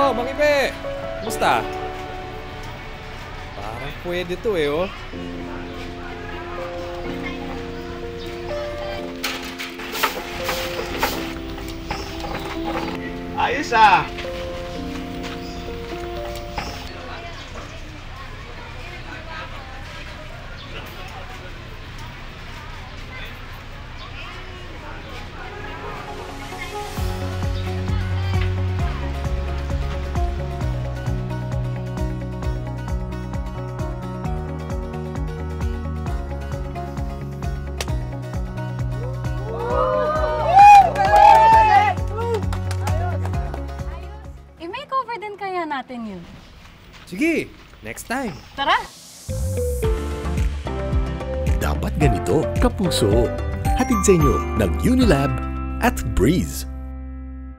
Oh, Mang Ipe! Kumusta? Parang pwede to eh, oh. Ayos ah! I-makeover din kaya natin yun. Sige, next time. Tara! Dapat ganito, kapuso. Hatid sa inyo ng Unilab at Breeze.